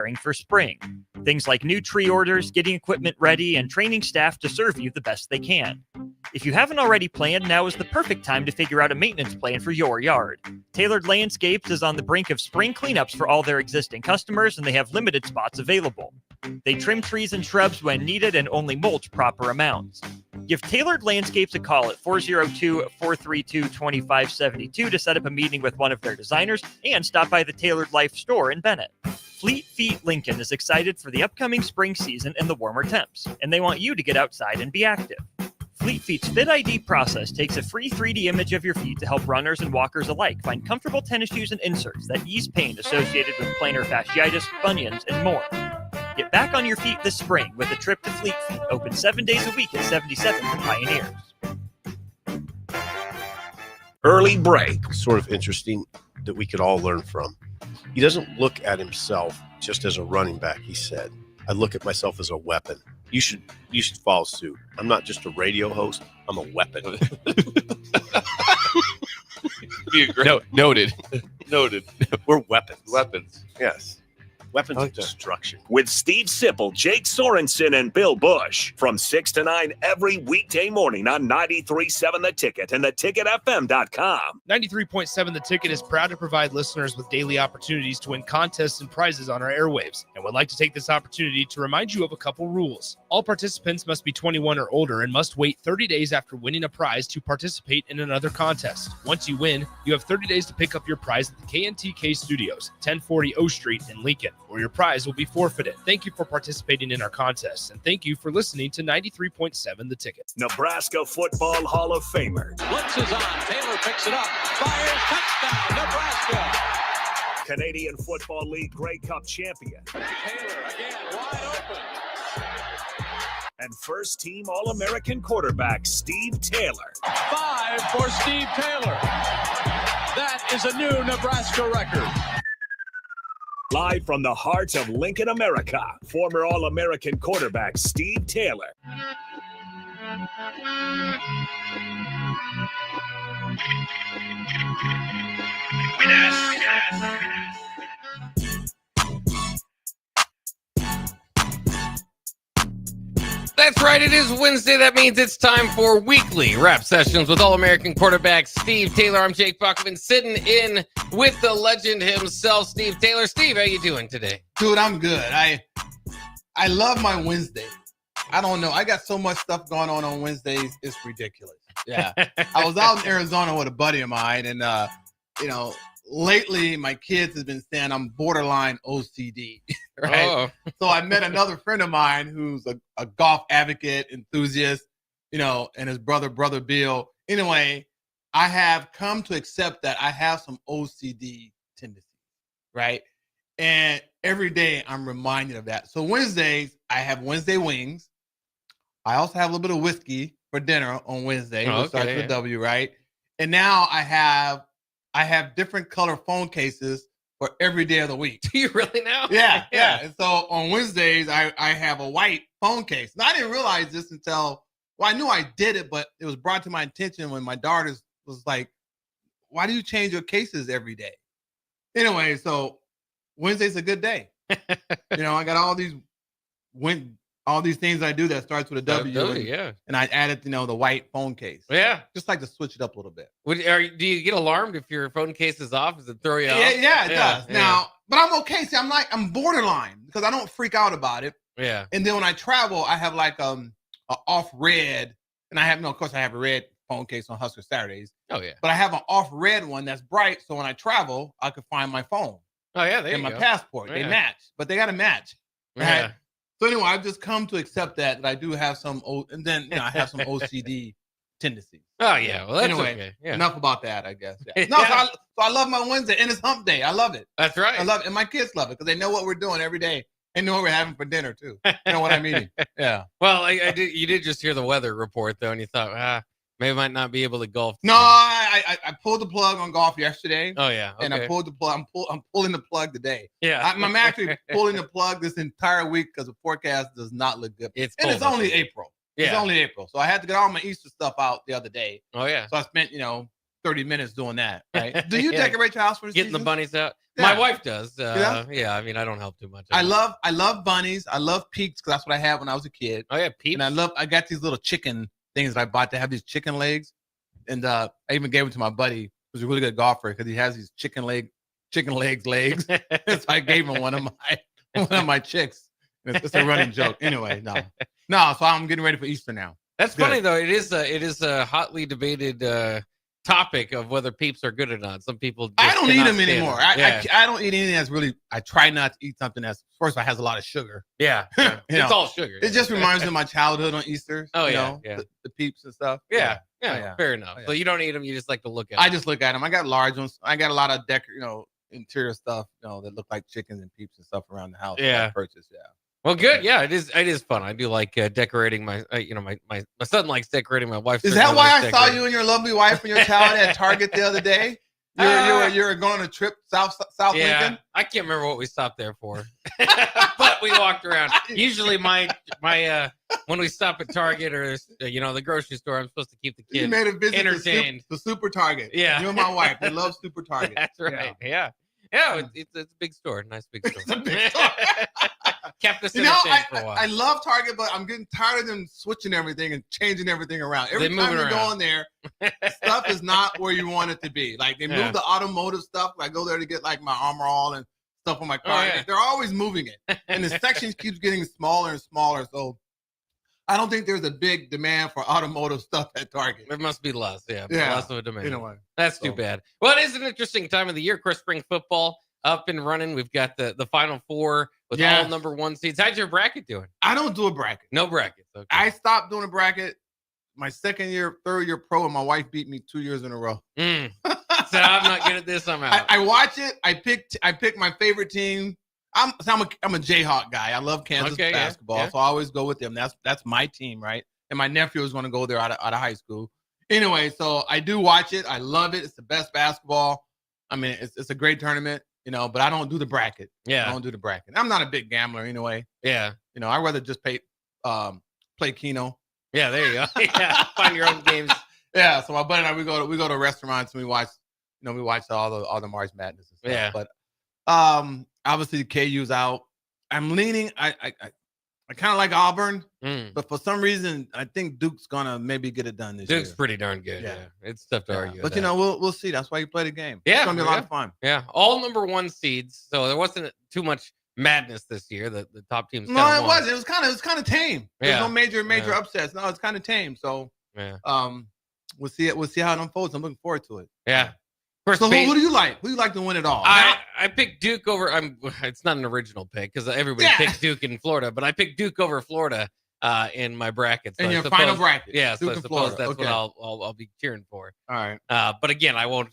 preparing for spring. Things like new tree orders, getting equipment ready, and training staff to serve you the best they can. If you haven't already planned, now is the perfect time to figure out a maintenance plan for your yard. Tailored Landscapes is on the brink of spring cleanups for all their existing customers, and they have limited spots available. They trim trees and shrubs when needed and only mulch proper amounts. Give Tailored Landscapes a call at 402-432-2572 to set up a meeting with one of their designers and stop by the Tailored Life store in Bennett. Fleet Feet Lincoln is excited for the upcoming spring season and the warmer temps, and they want you to get outside and be active. Fleet Feet's Fit ID process takes a free 3D image of your feet to help runners and walkers alike find comfortable tennis shoes and inserts that ease pain associated with plantar fasciitis, bunions, and more. Get back on your feet this spring with a trip to Fleet Feet, open 7 days a week at 77 for Pioneers. Early break. Sort of interesting that we could all learn from. He doesn't look at himself just as a running back, he said. I look at myself as a weapon. You should follow suit. I'm not just a radio host. I'm a weapon. Noted. We're weapons. Weapons. Yes. Weapons of destruction. With Steve Sipple, Jake Sorensen, and Bill Bush from 6 to 9 every weekday morning on 93.7 The Ticket and theticketfm.com. 93.7 The Ticket is proud to provide listeners with daily opportunities to win contests and prizes on our airwaves, and would like to take this opportunity to remind you of a couple rules. All participants must be 21 or older and must wait 30 days after winning a prize to participate in another contest. Once you win, you have 30 days to pick up your prize at the KNTK Studios, 1040 O Street in Lincoln, or your prize will be forfeited. Thank you for participating in our contests, and thank you for listening to 93.7 The Ticket. Nebraska Football Hall of Famer. Blitz is on. Taylor picks it up. Fires. Touchdown, Nebraska. Canadian Football League Grey Cup champion. Taylor again, wide open. And first-team All-American quarterback Steve Taylor. 5 for Steve Taylor. That is a new Nebraska record. Live from the heart of Lincoln, America, former All-American quarterback Steve Taylor. That's right. It is Wednesday. That means it's time for weekly rap sessions with All-American quarterback Steve Taylor. I'm Jake Buckman, sitting in with the legend himself, Steve Taylor. Steve, how you doing today? Dude, I'm good. I love my Wednesday. I don't know. I got so much stuff going on Wednesdays. It's ridiculous. Yeah. I was out in Arizona with a buddy of mine, and lately my kids have been saying I'm borderline OCD, right? Oh. So I met another friend of mine who's a golf advocate, enthusiast, and his brother Bill. Anyway, I have come to accept that I have some OCD tendencies, right? And every day I'm reminded of that. So Wednesdays, I have Wednesday wings. I also have a little bit of whiskey for dinner on Wednesday, which starts with W, right? And now I have different color phone cases for every day of the week. Do you really now? Yeah. And so on Wednesdays, I have a white phone case. Now, I didn't realize this until, I knew I did it, but it was brought to my attention when my daughter was like, why do you change your cases every day? Anyway, so Wednesday's a good day. I got all these things I do that starts with a W. And I added, the white phone case. Yeah. Just like to switch it up a little bit. Do you get alarmed if your phone case is off? Does it throw you off? Yeah, it does. Yeah. Now, but I'm okay. See, I'm borderline because I don't freak out about it. Yeah. And then when I travel, I have like a off red, and I have, of course, I have a red phone case on Husker Saturdays. Oh yeah. But I have an off red one that's bright, so when I travel, I can find my phone. Oh yeah, and my passport. They match, but they got to match. Right? Yeah. So anyway, I've just come to accept that I do have some, and then I have some OCD tendencies. Oh yeah, well that's anyway, okay. Yeah. Enough about that, I guess. Yeah. No, so I love my Wednesday, and it's hump day. I love it. That's right. I love it, and my kids love it because they know what we're doing every day. They know what we're having for dinner too. You know what I'm eating. Yeah. Well, you did just hear the weather report though, and you thought, maybe I might not be able to golf today. No, I pulled the plug on golf yesterday. Oh yeah. Okay. And I pulled the plug. I'm pulling the plug today. Yeah. I'm actually pulling the plug this entire week because the forecast does not look good. It's only April. Yeah. It's only April. So I had to get all my Easter stuff out the other day. Oh yeah. So I spent, 30 minutes doing that, right? Do you Yeah. decorate your house for the Getting the season? bunnies out. Yeah. My wife does. Yeah? Yeah, I mean, I don't help too much. I love bunnies. I love peeps because that's what I had when I was a kid. Oh, yeah, peeps. And I got these little chicken things that I bought. They have these chicken legs. And I even gave them to my buddy, who's a really good golfer, because he has these chicken legs. So I gave him one of my chicks. It's a running joke. Anyway, no. So I'm getting ready for Easter now. That's Good. funny though. It is a hotly debated topic of whether peeps are good or not. Some people I just don't eat cannot them stand anymore. them. I don't eat anything that's really. I try not to eat something that's first of all has a lot of sugar. Yeah. You It's know, all sugar. It just reminds me of my childhood on Easter. Oh, you yeah, know, yeah. The peeps and stuff. Yeah. Oh, yeah. Fair enough. Oh, yeah. So you don't eat them. You just like to look at I them. just look at them. I got large ones. I got a lot of interior stuff, that look like chickens and peeps and stuff around the house. that I Yeah. purchased. Yeah. Well, good. Yeah, it is fun. I do like decorating my my son likes decorating. My wife. Is certainly that why likes I saw decorating. you and your lovely wife and your child at Target the other day? You were going on a trip South Yeah, Lincoln. I can't remember what we stopped there for, but we walked around. Usually, my when we stop at Target or the grocery store, I'm supposed to keep the You kids made a visit entertained. to the Super Target. Yeah. You and my wife, they love Super Target. That's right. Yeah. It's a big store, nice big store. It's a big store. Kept us You know, entertained for a while. I love Target, but I'm getting tired of them switching everything and changing everything around. Every They time move you it go around. in there, stuff is not where you want it to be. Like they Yeah. move the automotive stuff. I go there to get like my Armor All and stuff on my car. yeah. They're always moving it, and the section keeps getting smaller and smaller. So I don't think there's a big demand for automotive stuff at Target. There must be less, Yeah. less of a demand. Anyway, That's too So- bad. Well, it is an interesting time of the year. Chris, spring football up and running. We've got the Final Four with Yes. all number one seeds. How's your bracket doing? I don't do a bracket. No brackets. Okay. I stopped doing a bracket my third year pro, and my wife beat me 2 years in a row. Mm. So I'm not good at this. I'm out. I watch it. I pick my favorite team. I'm a Jayhawk guy. I love Kansas Okay, yeah, basketball, yeah. so I always go with them. That's my team, right? And my nephew is going to go there out of high school. Anyway, so I do watch it. I love it. It's the best basketball. I mean, it's a great tournament, but I don't do the bracket. I yeah. don't do the bracket. I'm not a big gambler anyway. Yeah. I'd rather just play Keno. Yeah. There you go. Yeah. Find your own games. Yeah, so my buddy and I we go to restaurants and we watch all the March Madness and stuff. Yeah. But obviously KU's out. I'm leaning. I kind of like Auburn, Mm. but for some reason I think Duke's gonna maybe get it done this Duke's year. pretty darn good. Yeah. Yeah. It's tough to argue. But with that. we'll see. That's why you play the game. Yeah, It's gonna be a lot of fun. Yeah. All number one seeds. So there wasn't too much madness this year. The top teams. No, kinda it won. wasn't. It was kind of tame. There's Yeah. no major Yeah. upsets. No, it's kind of tame. So Yeah. we'll see it. We'll see how it unfolds. I'm looking forward to it. Yeah. First So base- who do you like? Who do you like to win it all? I picked Duke over. It's not an original pick because everybody Yeah. picked Duke in Florida, but I picked Duke over Florida in my bracket. So in I your suppose- final bracket. Yeah, so Duke I and suppose Florida. that's Okay. what I'll be cheering for. All right. But again, I won't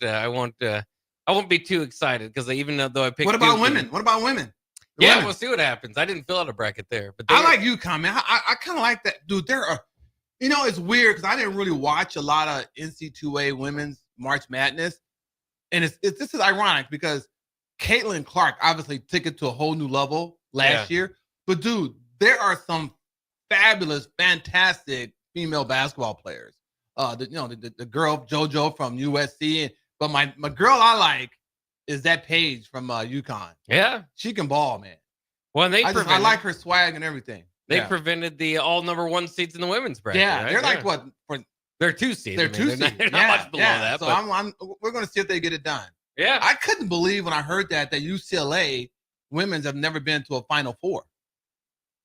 be too excited because even though I picked. What about Duke women? and- What about women? Yeah, Women. we'll see what happens. I didn't fill out a bracket there, but I like UConn, man. I kind of like that, dude. There are, it's weird because I didn't really watch a lot of NC2A women's March Madness, and this is ironic because Caitlin Clark obviously took it to a whole new level last year. But dude, there are some fabulous, fantastic female basketball players. The girl JoJo from USC, but my girl I like is that Paige from UConn. Yeah. She can ball, man. Well, I like her swag and everything. They Yeah. prevented the all number one seeds in the women's bracket. Yeah, right? they're like what? They're 2 seeds. They're I mean, 2 seeds. They're not much below that. So But we're going to see if they get it done. yeah. I couldn't believe when I heard that UCLA women's have never been to a Final Four.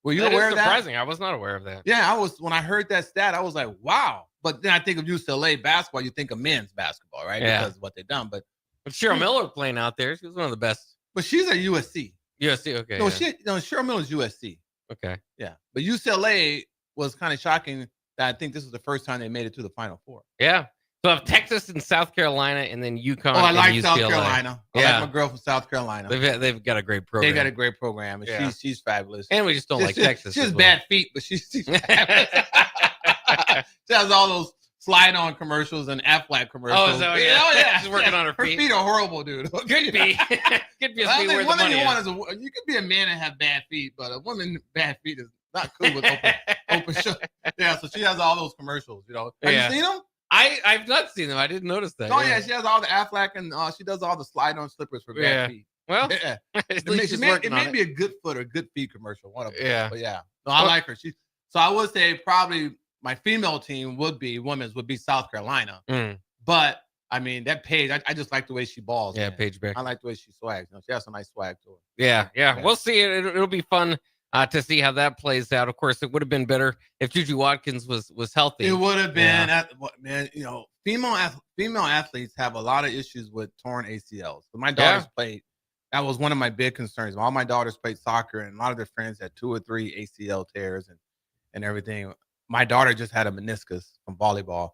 Were you That is aware of that? surprising. I was not aware of that. Yeah, I was. When I heard that stat, I was like, wow. But then I think of UCLA basketball, you think of men's basketball, right? Yeah. Because of what they've done. But Cheryl Miller playing out there. She was one of the best. she's at USC. USC. Okay. No, yeah. Cheryl Miller's USC. Okay. Yeah. But UCLA was kind of shocking that I think this was the first time they made it to the Final Four. Yeah. So I have Texas and South Carolina, and then UConn. I and like UCLA. South Carolina. I Yeah. like my girl from South Carolina. They've got a great program. They got a great program, and Yeah. she's fabulous. and we just don't like Texas. She has as well. bad feet, but she's fabulous. She has all those slide-on commercials and Aflac commercials. Oh, so yeah. She's working on her Her feet. feet are horrible, dude. Could be. Could be I where think the one thing money you is. want is you could be a man and have bad feet, but a woman bad feet is not cool with open show. Yeah, so she has all those commercials. Have Yeah. you seen them? I've not seen them. I didn't notice that. Oh yeah, she has all the Aflac and she does all the slide-on slippers for Yeah. bad feet. Well, Yeah. at It least may, she's it may, working it may on be a good foot or good feet commercial. One of them. Yeah. But yeah. No, I Well- like her. So I would say probably my female team women's would be South Carolina. Mm. But I mean that Paige, I just like the way she balls. Yeah, man. Paige Becker. I like the way she swags. You know, she has some nice swag to her. Yeah. Yeah. We'll see. It'll be fun to see how that plays out. Of course, it would have been better if Juju Watkins was healthy. It would have been, Yeah. man. You know, female athletes have a lot of issues with torn ACLs. So my daughters played. That was one of my big concerns. All my daughters played soccer, and a lot of their friends had 2 or 3 ACL tears and everything. My daughter just had a meniscus from volleyball,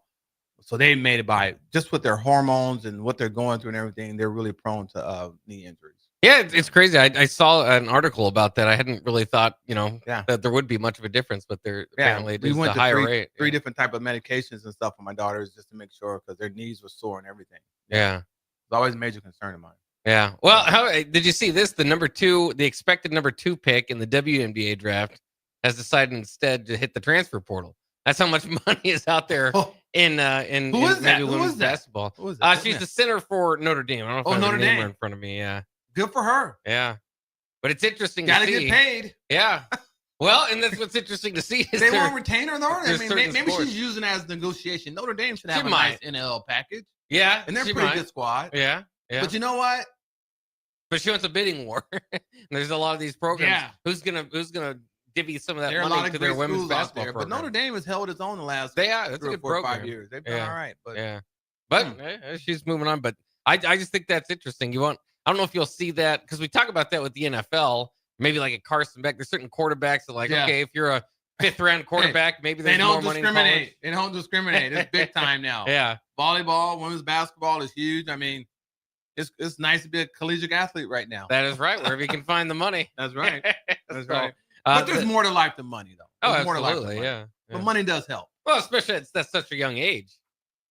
so they made it by just with their hormones and what they're going through and everything. They're really prone to knee injuries. Yeah, it's crazy. I saw an article about that. I hadn't really thought, Yeah. that there would be much of a difference, but there apparently it we is went a to higher three, rate. three different type of medications and stuff for my daughters just to make sure because their knees were sore and everything. Yeah. It's always a major concern of mine. Yeah. Well, how did you see this? The expected number 2 pick in the WNBA draft has decided instead to hit the transfer portal. That's how much money is out there Oh, in Who is that? maybe Who women's is that? basketball. who is that? She's the center for Notre Dame. I don't know if Oh, I have Notre her name Dame. in front of me. Yeah. Good for her. Yeah. But it's interesting Got to to see. get paid. Yeah. Well, and that's what's interesting to see is They there- won't retain her though. I there's mean, certain maybe sports. she's using it as negotiation. Notre Dame should have She a might. nice NL package, yeah, and they're she a pretty might. good squad. Yeah. Yeah. But you know what? But she wants a bidding war. And there's a lot of these programs. Yeah. Who's gonna divvy some of that There are a lot money of to great their women's schools out basketball there. program? But Notre Dame has held its own the last They are. That's a 3 or good 4 or 5 program. years. They've done Yeah. all right. But Yeah. But she's moving on. But I just think that's interesting. I don't know if you'll see that because we talk about that with the NFL. Maybe like a Carson Beck. There's certain quarterbacks that like, Yeah. okay, if you're a 5th round quarterback, maybe they there's more don't money in discriminate. They don't discriminate. It's big time now. college. Yeah. Volleyball, women's basketball is huge. I mean, it's nice to be a collegiate athlete right now. That is right. Wherever you can find the money. That's right. That's So, right. But there's the- more to life than money, though. Oh, There's more to life than absolutely. money. Yeah. But Yeah. money does help. Well, especially that's such a young age.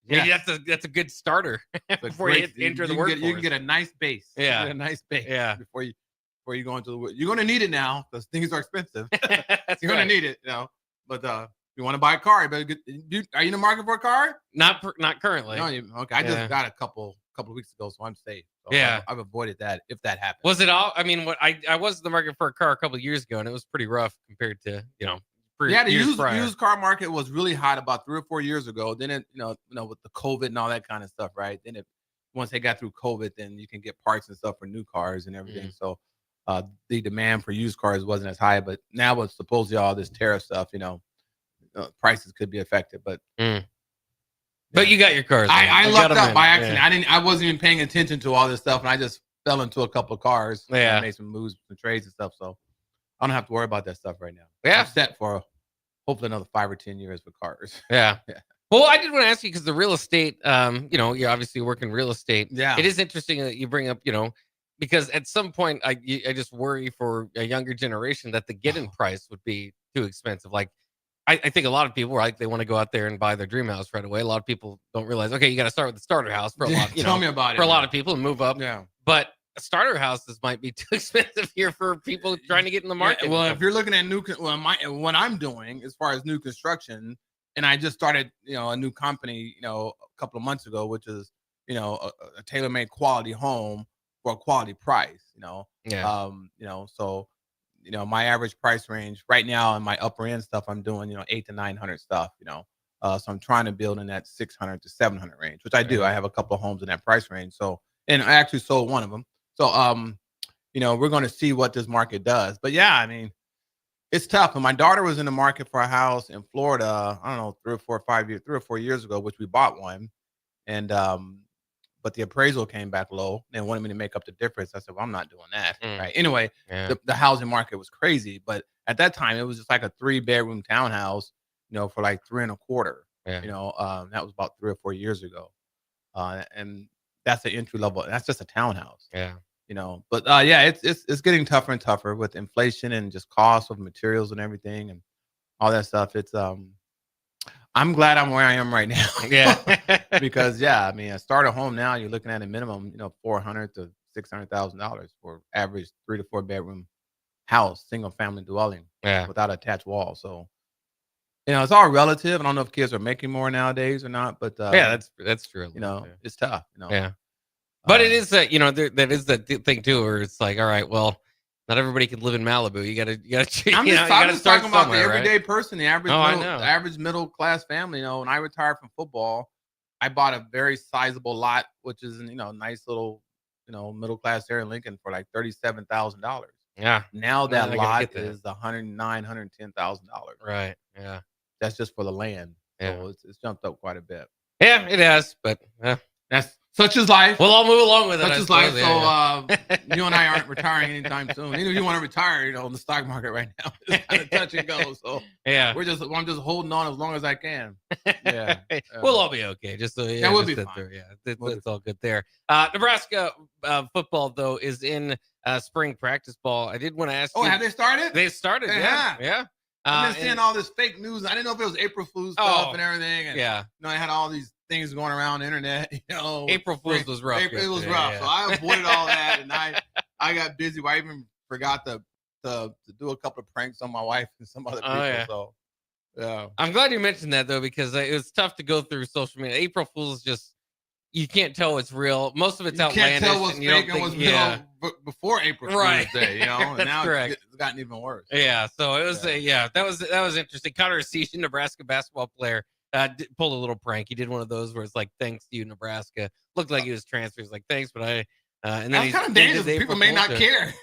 Yeah, Yes. that's a good starter But before you great- enter the can workforce. you can get a nice base. You Yeah. get a nice base. Yeah. Before you go into the work. You're gonna need it now because things are expensive. That's You're gonna right. need it, But if you want to buy a car, you better are you in the market for a car? Not currently. No, okay. I just Yeah. got a couple weeks ago, so I'm safe. So Yeah. I've avoided that if that happens. Was it all? I mean, what I was in the market for a car a couple of years ago, and it was pretty rough compared to Yeah, the years prior. used car market was really hot about 3 or 4 years ago. Then it, with the COVID and all that kind of stuff, right? Then once they got through COVID, then you can get parts and stuff for new cars and everything. So the demand for used cars wasn't as high. But now with supposedly all this tariff stuff, prices could be affected. But But you got your cars. I You lucked got 'em up in. by accident. Yeah. I wasn't even paying attention to all this stuff, and I just fell into a couple of cars. and Yeah. I made some moves, some trades and stuff. So I don't have to worry about that stuff right now. Yeah. I'm set for hopefully another 5 or 10 years with cars. Yeah. Yeah. Well, I did want to ask you because the real estate, you obviously work in real estate. Yeah. It is interesting that you bring up, because at some point I just worry for a younger generation that the get-in price would be too expensive. Like, I think a lot of people, right, they want to go out there and buy their dream house right away. A lot of people don't realize, okay, you got to start with the starter house for a lot, Tell me about it. for a lot of people and move up. Yeah. But starter houses might be too expensive here for people trying to get in the market. Yeah, well, if you're looking at what I'm doing as far as new construction, and I just started, a new company, a couple of months ago, which is, a tailor-made quality home for a quality price, yeah. So, my average price range right now in my upper end stuff, I'm doing, 800 to 900 stuff, so I'm trying to build in that 600 to 700 range, which I do. I have a couple of homes in that price range. So, and I actually sold one of them. So, we're going to see what this market does. But yeah, I mean, it's tough. And my daughter was in the market for a house in Florida, I don't know, 3 or 4 years ago, which we bought one. And, but the appraisal came back low and wanted me to make up the difference. I said, well, I'm not doing that. Right. Anyway, Yeah. the housing market was crazy. But at that time, it was just like a 3-bedroom townhouse, for like 3 and a quarter. Yeah. That was about 3 or 4 years ago. And that's an entry level. That's just a townhouse. Yeah. But yeah, it's getting tougher and tougher with inflation and just cost of materials and everything and all that stuff. It's I'm glad I'm where I am right now. Yeah. Because I mean, a starter home now, you're looking at a minimum, $400,000 to $600,000 for average 3 to 4 bedroom house, single family dwelling Yeah. without attached wall. So it's all relative. I don't know if kids are making more nowadays or not, but yeah, that's true. It's tough. Yeah, but it is that that is the thing too, where it's like, all right, well, not everybody can live in Malibu. You gotta. I'm just talking about the everyday person, the average, the average middle class family. When I retired from football, I bought a very sizable lot, which is nice little, middle class area in Lincoln for like $37,000. Yeah. Now that lot is $110,000. Right. Yeah. That's just for the land. Yeah. So it's jumped up quite a bit. Yeah, it has, but that's such is life. We'll all move along with it. Such is life. So you and I aren't retiring anytime soon. Even if you want to retire, the stock market right now is kind of touch and go. So yeah, I'm just holding on as long as I can. Yeah. We'll all be okay. Just so we'll be fine. Yeah, it's all good there. Nebraska football though is in spring practice ball. I did want to ask you. Oh, have they started? They started. Yeah. I've been seeing all this fake news. I didn't know if it was April Fool's stuff and everything. And, I had all these things going around the internet. April Fool's was rough. It was rough. Yeah. So I avoided all that, and I got busy. I even forgot to do a couple of pranks on my wife and some other people. So yeah, I'm glad you mentioned that though, because it was tough to go through social media. April Fool's just you can't tell it's real. Most of it's outlandish. You can't tell what's fake and what's real before April Fool's Day, and now correct. It's gotten even worse. Yeah, so it was that was interesting. Connor Seaton, Nebraska basketball player, pulled a little prank. He did one of those where it's like, "Thanks to you, Nebraska." Looked like he was transferred. He's like, "Thanks," but and then he's kind of dangerous. People may not care.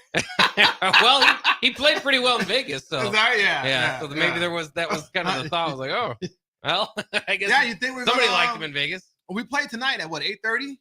Well, he played pretty well in Vegas, so yeah. So maybe that was kind of the thought. I was like, oh, well, I guess. Yeah, you think somebody liked him in Vegas? We play tonight at 8:30?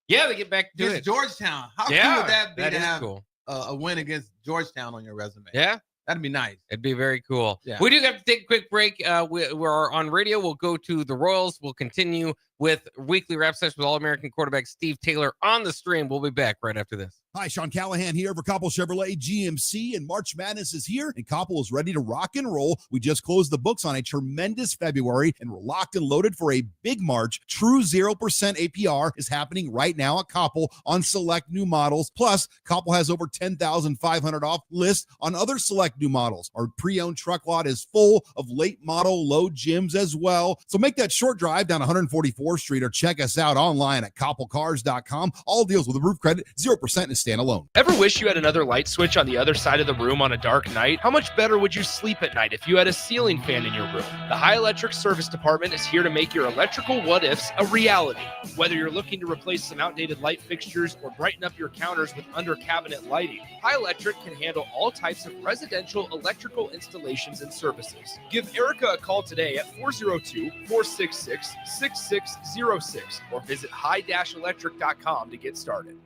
Yeah, they get back to it. Georgetown. How cool would that be to have a win against Georgetown on your resume? Yeah. That'd be nice. It'd be very cool. Yeah. We do have to take a quick break. We're on radio. We'll go to the Royals. We'll continue with weekly rap session with All-American quarterback Steve Taylor on the stream. We'll be back right after this. Hi, Sean Callahan here for Koppel Chevrolet GMC, and March Madness is here, and Koppel is ready to rock and roll. We just closed the books on a tremendous February, and we're locked and loaded for a big March. True 0% APR is happening right now at Koppel on select new models. Plus, Koppel has over 10,500 off list on other select new models. Our pre-owned truck lot is full of late model low gyms as well. So make that short drive down 144th Street or check us out online at koppelcars.com. All deals with a roof credit, 0% is standalone. Ever wish you had another light switch on the other side of the room on a dark night? How much better would you sleep at night if you had a ceiling fan in your room? The High Electric Service Department is here to make your electrical what-ifs a reality. Whether you're looking to replace some outdated light fixtures or brighten up your counters with under-cabinet lighting, High Electric can handle all types of residential electrical installations and services. Give Erica a call today at 402-466-6606 or visit high-electric.com to get started.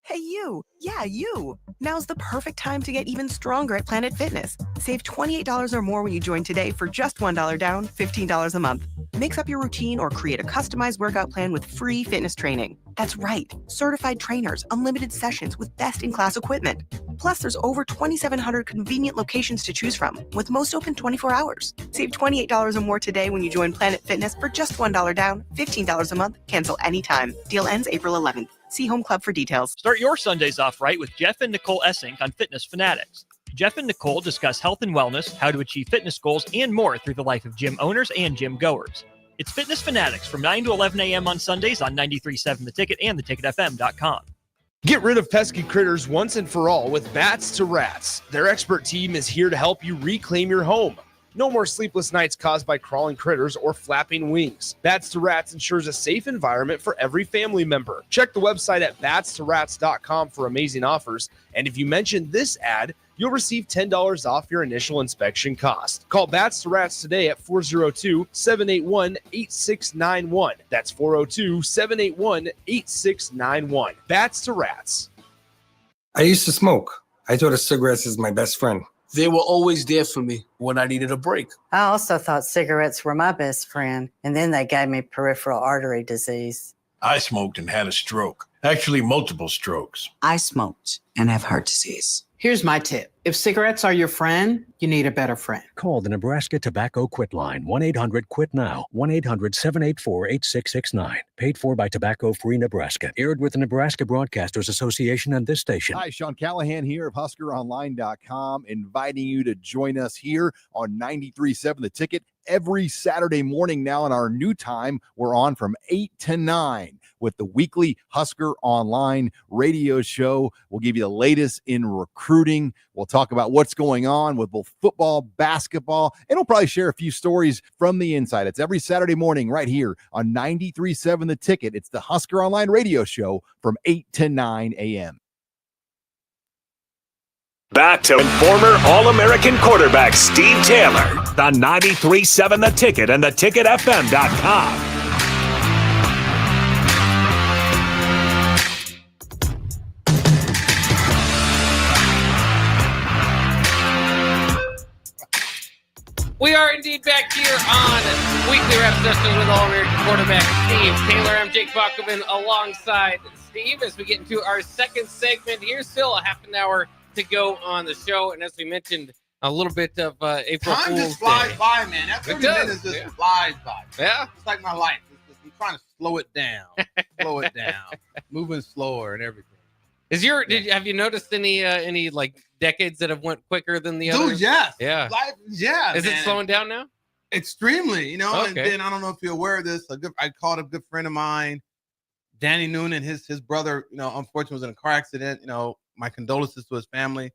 Hey, you. Yeah, you. Now's the perfect time to get even stronger at Planet Fitness. Save $28 or more when you join today for just $1 down, $15 a month. Mix up your routine or create a customized workout plan with free fitness training. That's right. Certified trainers, unlimited sessions with best-in-class equipment. Plus, there's over 2,700 convenient locations to choose from, with most open 24 hours. Save $28 or more today when you join Planet Fitness for just $1 down, $15 a month. Cancel anytime. Deal ends April 11th. See Home Club for details. Start your Sundays off right with Jeff and Nicole Essink on Fitness Fanatics. Jeff and Nicole discuss health and wellness, how to achieve fitness goals, and more through the life of gym owners and gym goers. It's Fitness Fanatics from 9 to 11 a.m. on Sundays on 93.7 The Ticket and theticketfm.com. Get rid of pesky critters once and for all with Bats to Rats. Their expert team is here to help you reclaim your home. No more sleepless nights caused by crawling critters or flapping wings. Bats to Rats ensures a safe environment for every family member. Check the website at batstorats.com for amazing offers. And if you mention this ad, you'll receive $10 off your initial inspection cost. Call Bats to Rats today at 402-781-8691. That's 402-781-8691. Bats to Rats. I used to smoke. I thought of cigarettes as my best friend. They were always there for me when I needed a break. I also thought cigarettes were my best friend, and then they gave me peripheral artery disease. I smoked and had a stroke. Actually, multiple strokes. I smoked and have heart disease. Here's my tip. If cigarettes are your friend, you need a better friend. Call the Nebraska Tobacco Quit Line, 1-800-QUIT-NOW, 1-800-784-8669. Paid for by Tobacco Free Nebraska. Aired with the Nebraska Broadcasters Association and this station. Hi, Sean Callahan here of HuskerOnline.com, inviting you to join us here on 93.7 The Ticket every Saturday morning now. In our new time, we're on from 8 to 9 with the weekly Husker Online radio show. We'll give you the latest in recruiting. We'll talk about what's going on with both football, basketball, and we'll probably share a few stories from the inside. It's every Saturday morning right here on 93.7 The Ticket. It's the Husker Online radio show from 8 to 9 a.m. Back to former All-American quarterback Steve Taylor on 93.7 The Ticket and theticketfm.com. We are indeed back here on Weekly Rep Sessions with All-American quarterback Steve Taylor. I'm Jake Buckman alongside Steve as we get into our second segment. Here's still a half an hour to go on the show. And as we mentioned, a little bit of April Time Fool's just flies Day. by, man. That 30 minutes just flies by. Yeah. It's like my life. I'm trying to slow it down. Moving slower and everything. Have you noticed any like decades that have went quicker than the others? Dude, yes. Yeah. Life, yeah. Is man. it slowing down now? Extremely, And Okay. then I don't know if you're aware of this. I called a good friend of mine, Danny Noonan, his brother, unfortunately was in a car accident. My condolences to his family.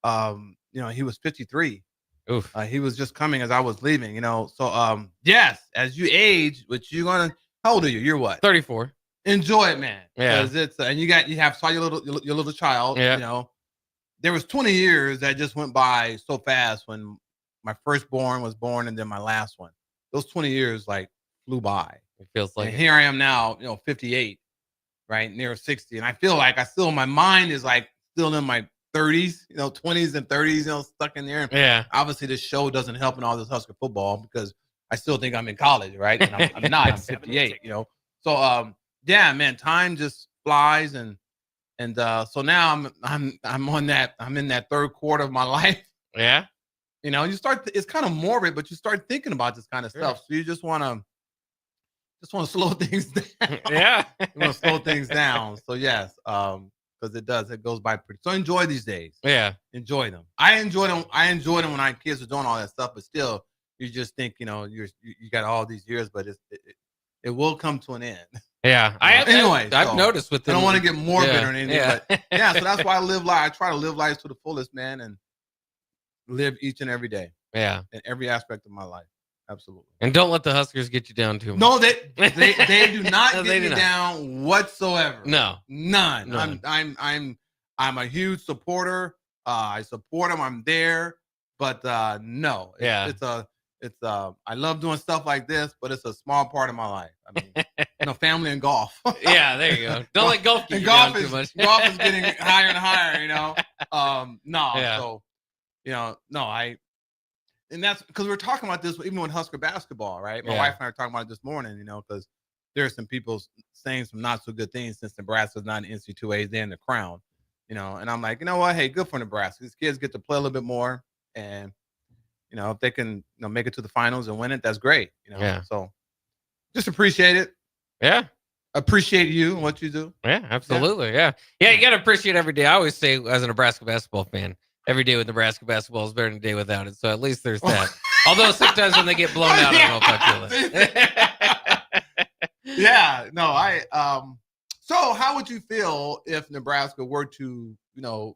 He was 53. Oof. He was just coming as I was leaving, So yes, as you age, how old are you? You're what? 34. Enjoy it, man. Yeah. Because it's and saw your little child. Yeah. There was 20 years that just went by so fast when my firstborn was born and then my last one. Those 20 years like flew by. It feels like and here I am now, 58, right, near 60, and I feel like my mind is like still in my 30s, 20s and 30s, stuck in there. Yeah. Obviously, this show doesn't help in all this Husker football because I still think I'm in college, right? And I'm not. I'm 58, So, yeah, man, time just flies, and so now I'm on that. I'm in that third quarter of my life. Yeah. You start. It's kind of morbid, but you start thinking about this kind of stuff. So you just want to slow things down. Yeah. You want to slow things down. So yes, because it goes by pretty. So enjoy these days. Yeah. Enjoy them. I enjoy them when our kids are doing all that stuff. But still, you just think you got all these years, but it will come to an end. Yeah. I've noticed with them. I don't want to get morbid or anything, but yeah. So that's why I try to live life to the fullest, man, and live each and every day. Yeah. In every aspect of my life. Absolutely. And don't let the Huskers get you down too much. No, they do not No, get me down whatsoever. No. None. I'm a huge supporter. I support them. I'm there. But no. I love doing stuff like this, but it's a small part of my life. I mean, family and golf. Yeah, there you go. Don't let golf get you down too much. Golf is getting higher and higher, No. Yeah. So, and that's because we're talking about this even with Husker basketball, right? My wife and I were talking about it this morning, because there are some people saying some not so good things since Nebraska's not in NC2A, they're in the crown, and I'm like, you know what? Hey, good for Nebraska. These kids get to play a little bit more, and if they can make it to the finals and win it, that's great. Yeah. So just appreciate it. Yeah. Appreciate you and what you do. Yeah, absolutely. Yeah. You got to appreciate every day. I always say, as a Nebraska basketball fan, every day with Nebraska basketball is better than a day without it. So at least there's that. Although sometimes when they get blown out, I don't know if I feel it. Yeah. No, so how would you feel if Nebraska were to,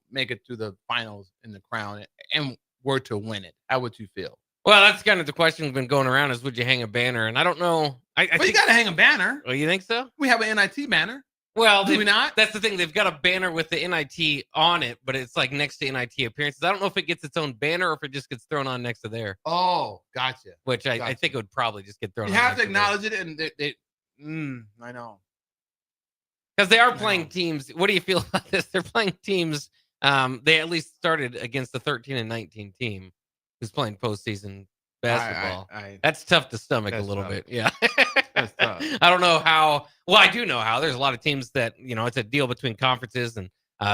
make it to the finals in the crown and were to win it? How would you feel? Well, that's kind of the question that's been going around is, would you hang a banner? And I don't know. I think you got to hang a banner. Oh, you think so? We have an NIT banner. Well, do we not? That's the thing. They've got a banner with the NIT on it, but it's like next to NIT appearances. I don't know if it gets its own banner or if it just gets thrown on next to there. Oh, gotcha. Which I think it would probably just get thrown on. You have to acknowledge it, and I know. Because they are playing teams. What do you feel about this? They're playing teams. They at least started against the 13 and 19 team who's playing postseason basketball. That's tough to stomach a little bit. Yeah. That's tough. I don't know how. Well, I do know how. There's a lot of teams that, it's a deal between conferences, and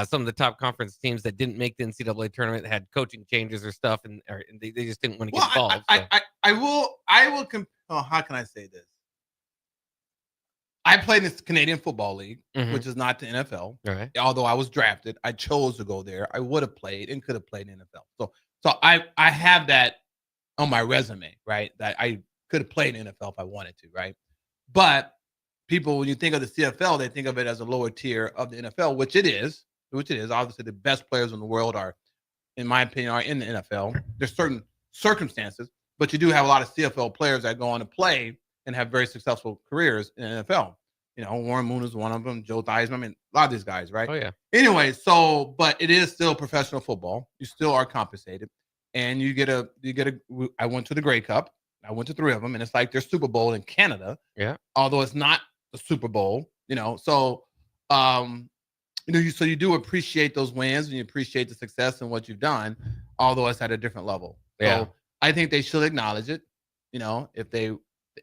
Some of the top conference teams that didn't make the NCAA tournament had coaching changes or stuff, and they just didn't want to get involved. I will. How can I say this? I played in this Canadian Football League, which is not the NFL. Right. Although I was drafted, I chose to go there. I would have played and could have played in the NFL. So I have that on my resume, right? That I could have played in the NFL if I wanted to, right? But people, when you think of the CFL, they think of it as a lower tier of the NFL, which it is. Obviously, the best players in the world are, in my opinion, are in the NFL. There's certain circumstances, but you do have a lot of CFL players that go on to play and have very successful careers in the NFL. You know, Warren Moon is one of them, Joe Theismann. I mean, a lot of these guys, right? Oh, yeah. Anyway, but it is still professional football. You still are compensated. And I went to the Grey Cup. I went to 3 of them, and it's like their Super Bowl in Canada. Yeah. Although it's not the Super Bowl, you know. So, so you do appreciate those wins and you appreciate the success and what you've done, although it's at a different level. Yeah. So I think they should acknowledge it. You know, if they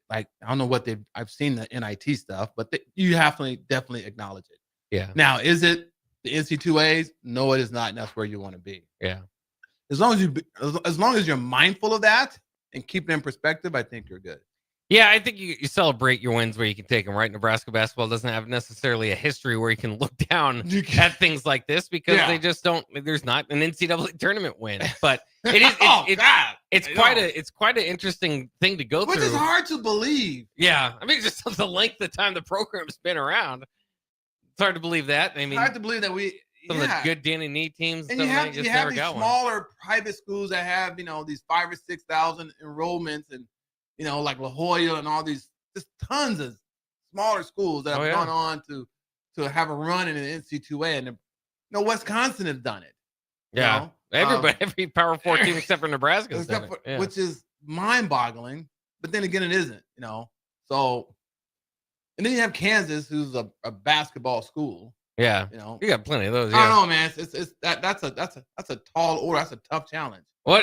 I don't know what I've seen the NIT stuff, but you definitely acknowledge it. Yeah. Now, is it the NC2As? No, it is not. And that's where you want to be. Yeah. As long as you're mindful of that and keep it in perspective, I think you're good. Yeah, I think you celebrate your wins where you can take them, right? Nebraska basketball doesn't have necessarily a history where you can look down at things like this because they just don't. There's not an NCAA tournament win, but it is. It's quite an interesting thing to go through. Which is hard to believe. Yeah, I mean, just the length of time the program's been around. It's hard to believe that. I mean, it's hard to believe that some of the good Danny Nee teams. And you have these smaller private schools that have these 5,000 or 6,000 enrollments and. You know, like La Jolla and all these, just tons of smaller schools that have gone on to have a run in an NC2A. And, Wisconsin has done it. Yeah. Every Power 4 team except for Nebraska has done it. Which is mind-boggling. But then again, it isn't, So, and then you have Kansas, who's a basketball school. Yeah. You got plenty of those. Yeah. I don't know, man. That's a tall order. That's a tough challenge. Well,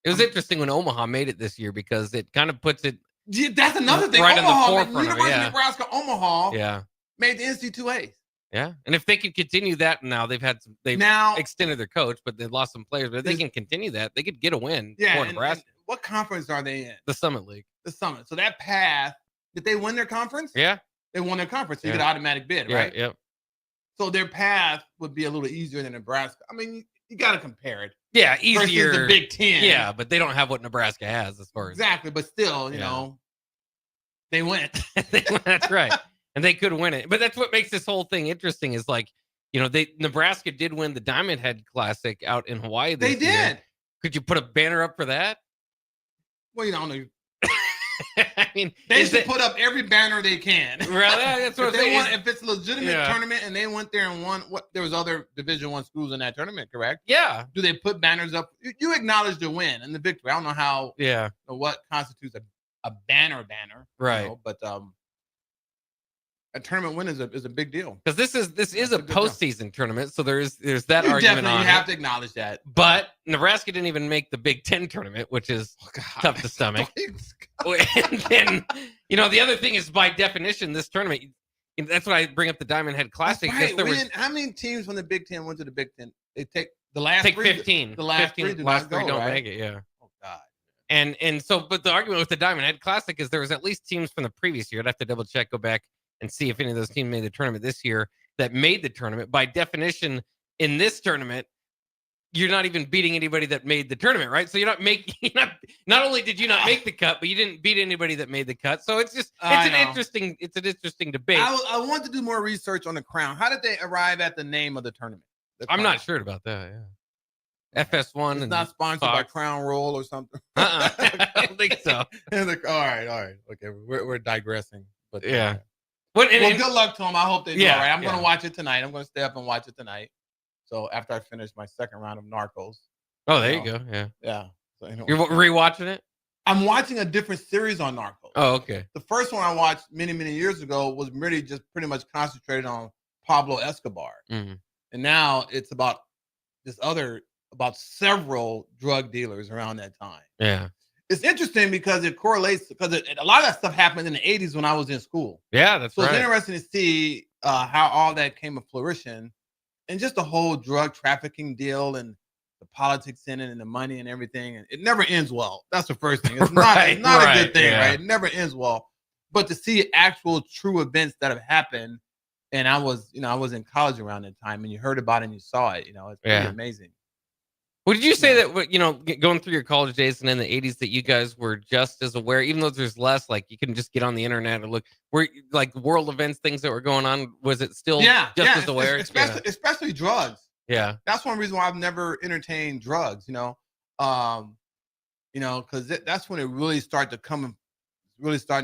it was interesting when Omaha made it this year because it kind of puts it. Yeah, that's another thing. Right Omaha, in the forefront University of Nebraska, Omaha. Made the NC2As. Yeah, and if they could continue that, now they've extended their coach, but they lost some players. But if they can continue that, they could get a win for Nebraska. And what conference are they in? The Summit League. The Summit. So that path, did they win their conference? Yeah, they won their conference. So you get an automatic bid, right? Yep. So their path would be a little easier than Nebraska. I mean, you got to compare it. Yeah, easier. Versus the Big Ten. Yeah, but they don't have what Nebraska has as far as exactly. But still, they went. That's right, and they could win it. But that's what makes this whole thing interesting. Is like, Nebraska did win the Diamond Head Classic out in Hawaii. They did. Could you put a banner up for that? Well, you don't know. I mean, they should put up every banner they can. Really? That's what if it's a legitimate tournament and they went there and won, there was other Division I schools in that tournament, correct? Yeah. Do they put banners up? You acknowledge the win and the victory. I don't know how. Yeah. What constitutes a banner, right? But a tournament win is a big deal because this is a postseason tournament, so there's that argument. You have to acknowledge that. But Nebraska didn't even make the Big Ten tournament, which is tough to stomach. And then the other thing is, by definition, this tournament. That's why I bring up the Diamond Head Classic. Right. How many teams from the Big Ten went to the Big Ten? They take the last 15. The last 15, three last do not three go, don't right? make it. Yeah. Oh God. And so, but the argument with the Diamond Head Classic is there was at least teams from the previous year. I'd have to double check, go back and see if any of those teams made the tournament this year that made the tournament. By definition, in this tournament, you're not even beating anybody that made the tournament, right? So not only did you not make the cut, but you didn't beat anybody that made the cut. So it's an interesting debate. I want to do more research on the Crown. How did they arrive at the name of the tournament? I'm not sure about that. Yeah. FS1. It's not sponsored by Crown Roll or something. I don't think so. All right. Okay, we're digressing. But yeah. Well, good luck to them. I hope they do all right. I'm going to watch it tonight. I'm going to stay up and watch it tonight. So after I finish my second round of Narcos. Oh, there you go. Yeah. Yeah. So, you're rewatching it? I'm watching a different series on Narcos. Oh, okay. The first one I watched many, many years ago was really just pretty much concentrated on Pablo Escobar. Mm-hmm. And now it's about several drug dealers around that time. Yeah. it's interesting because it correlates because a lot of that stuff happened in the 80s when I was in school. Yeah, that's so right. It's interesting to see how all that came to fruition and just the whole drug trafficking deal and the politics in it and the money and everything. And it never ends well. That's the first thing. It's not a good thing, right? It never ends well. But to see actual true events that have happened, and I was in college around that time, and you heard about it and you saw it, it's pretty amazing. Well, did you say that, going through your college days and in the 80s that you guys were just as aware, even though there's less, like you couldn't just get on the internet and look, were like world events, things that were going on, was it still just as aware? Especially drugs. Yeah. That's one reason why I've never entertained drugs, because that's when it really starting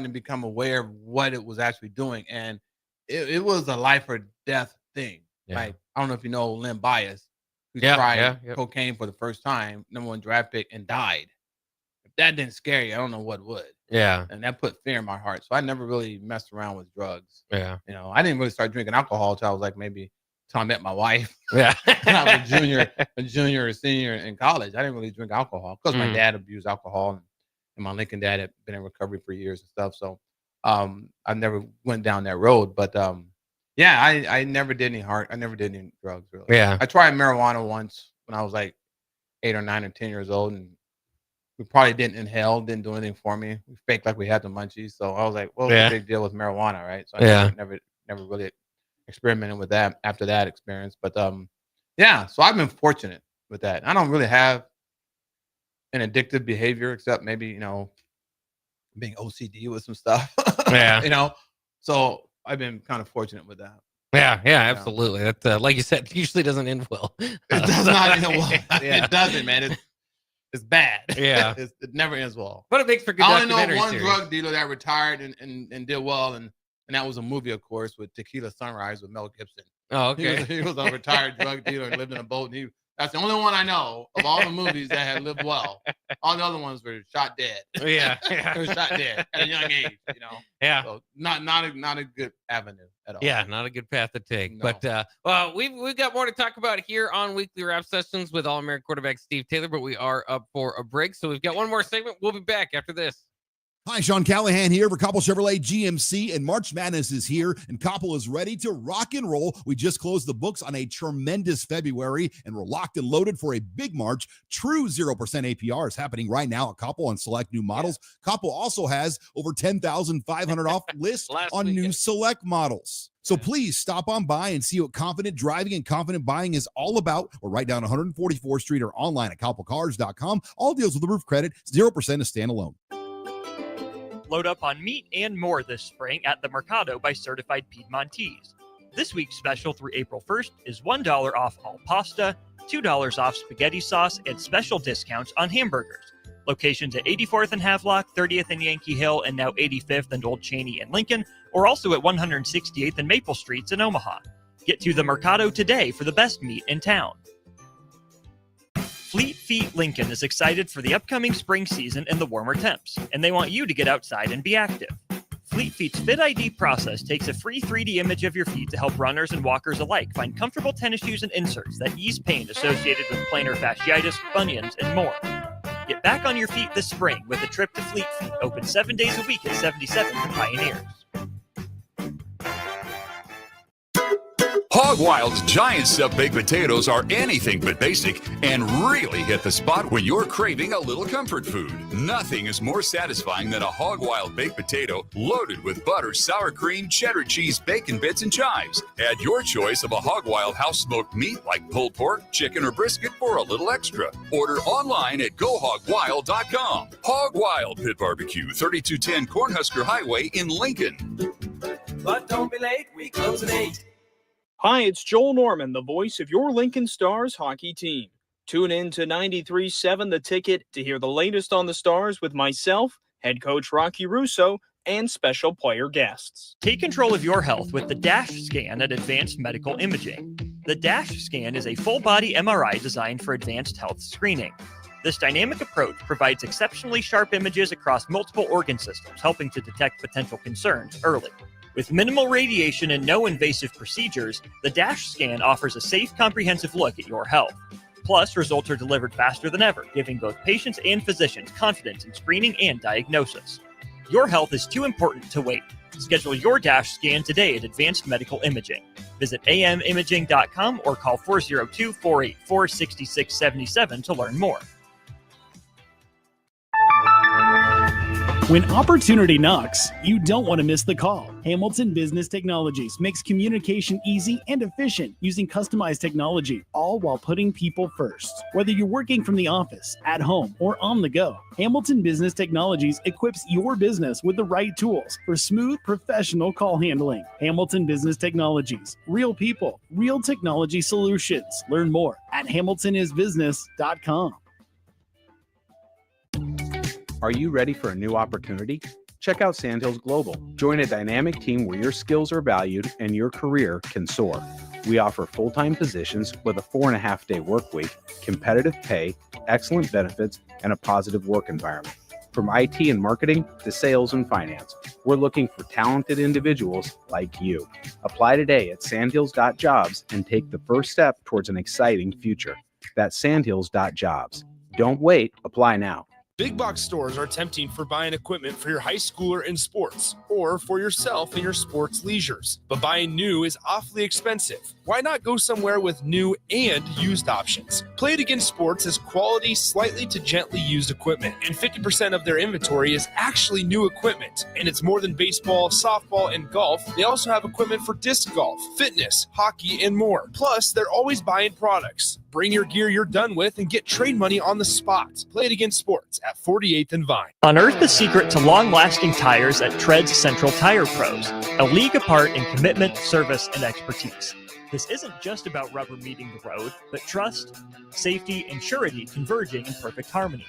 to become aware of what it was actually doing. And it was a life or death thing. Yeah. Like, I don't know if you know Len Bias, who tried cocaine for the first time, #1 draft pick, and died. If that didn't scare you, I don't know what would. Yeah. And that put fear in my heart. So I never really messed around with drugs. Yeah. I didn't really start drinking alcohol until I was like maybe until I met my wife. Yeah. When I was a junior or senior in college. I didn't really drink alcohol because my dad abused alcohol and my Lincoln dad had been in recovery for years and stuff. So I never went down that road. But I never did I never did any drugs really. Yeah. I tried marijuana once when I was like 8 or 9 or 10 years old, and we probably didn't do anything for me. We faked like we had the munchies. So I was like, well, what's the big deal with marijuana, right? So I never really experimented with that after that experience. But so I've been fortunate with that. I don't really have an addictive behavior except maybe, being OCD with some stuff. Yeah. So I've been kind of fortunate with that. Yeah, absolutely. That, like you said, usually doesn't end well. It does not end well. It doesn't, man. It's bad. Yeah. It never ends well. But it makes for good I only know documentary one series. drug dealer that retired and did well, and that was a movie, of course, with Tequila Sunrise with Mel Gibson. Oh, okay. He was a retired drug dealer and lived in a boat. And that's the only one I know of all the movies that had lived well. All the other ones were shot dead. Yeah. They were shot dead at a young age, Yeah. So not a good avenue at all. Yeah, not a good path to take. No. But we've got more to talk about here on Weekly Wrap Sessions with All-American quarterback Steve Taylor, but we are up for a break. So we've got one more segment. We'll be back after this. Hi, Sean Callahan here for Koppel Chevrolet GMC, and March Madness is here, and Koppel is ready to rock and roll. We just closed the books on a tremendous February, and we're locked and loaded for a big March. True 0% APR is happening right now at Koppel on select new models. Koppel also has over 10,500 off list on new select models. So please stop on by and see what confident driving and confident buying is all about. We're right down 144th Street or online at koppelcars.com. All deals with the roof credit, 0% is standalone. Load up on meat and more this spring at the Mercado by Certified Piedmontese. This week's special through April 1st is $1 off all pasta, $2 off spaghetti sauce, and special discounts on hamburgers. Locations at 84th and Havelock, 30th and Yankee Hill, and now 85th and Old Cheney and Lincoln, or also at 168th and Maple Streets in Omaha. Get to the Mercado today for the best meat in town. Fleet Feet Lincoln is excited for the upcoming spring season and the warmer temps, and they want you to get outside and be active. Fleet Feet's Fit ID process takes a free 3D image of your feet to help runners and walkers alike find comfortable tennis shoes and inserts that ease pain associated with plantar fasciitis, bunions, and more. Get back on your feet this spring with a trip to Fleet Feet, open 7 days a week at 77th and Pioneers. Hog Wild's giant stuffed baked potatoes are anything but basic and really hit the spot when you're craving a little comfort food. Nothing is more satisfying than a Hog Wild baked potato loaded with butter, sour cream, cheddar cheese, bacon bits, and chives. Add your choice of a Hog Wild house smoked meat like pulled pork, chicken, or brisket for a little extra. Order online at GoHogWild.com. Hog Wild Pit Barbecue, 3210 Cornhusker Highway in Lincoln. But don't be late, we close at 8. Hi, it's Joel Norman, the voice of your Lincoln Stars hockey team. Tune in to 93.7 The Ticket to hear the latest on the Stars with myself, head coach Rocky Russo, and special player guests. Take control of your health with the DASH scan at Advanced Medical Imaging. The DASH scan is a full-body MRI designed for advanced health screening. This dynamic approach provides exceptionally sharp images across multiple organ systems, helping to detect potential concerns early. With minimal radiation and no invasive procedures, the DASH scan offers a safe, comprehensive look at your health. Plus, results are delivered faster than ever, giving both patients and physicians confidence in screening and diagnosis. Your health is too important to wait. Schedule your DASH scan today at Advanced Medical Imaging. Visit amimaging.com or call 402-484-6677 to learn more. When opportunity knocks, you don't want to miss the call. Hamilton Business Technologies makes communication easy and efficient using customized technology, all while putting people first. Whether you're working from the office, at home, or on the go, Hamilton Business Technologies equips your business with the right tools for smooth, professional call handling. Hamilton Business Technologies. Real people, real technology solutions. Learn more at hamiltonisbusiness.com. Are you ready for a new opportunity? Check out Sandhills Global. Join a dynamic team where your skills are valued and your career can soar. We offer full-time positions with a 4.5-day work week, competitive pay, excellent benefits, and a positive work environment. From IT and marketing to sales and finance, we're looking for talented individuals like you. Apply today at sandhills.jobs and take the first step towards an exciting future. That's sandhills.jobs. Don't wait, apply now. Big box stores are tempting for buying equipment for your high schooler in sports or for yourself in your sports leisures. But buying new is awfully expensive. Why not go somewhere with new and used options? Play It Again Sports has quality, slightly to gently used equipment, and 50% of their inventory is actually new equipment. And it's more than baseball, softball, and golf. They also have equipment for disc golf, fitness, hockey, and more. Plus, they're always buying products. Bring your gear you're done with and get trade money on the spot. Play It Again Sports at 48th and Vine. Unearth the secret to long-lasting tires at Tread's Central Tire Pros, a league apart in commitment, service, and expertise. This isn't just about rubber meeting the road, but trust, safety, and surety converging in perfect harmony.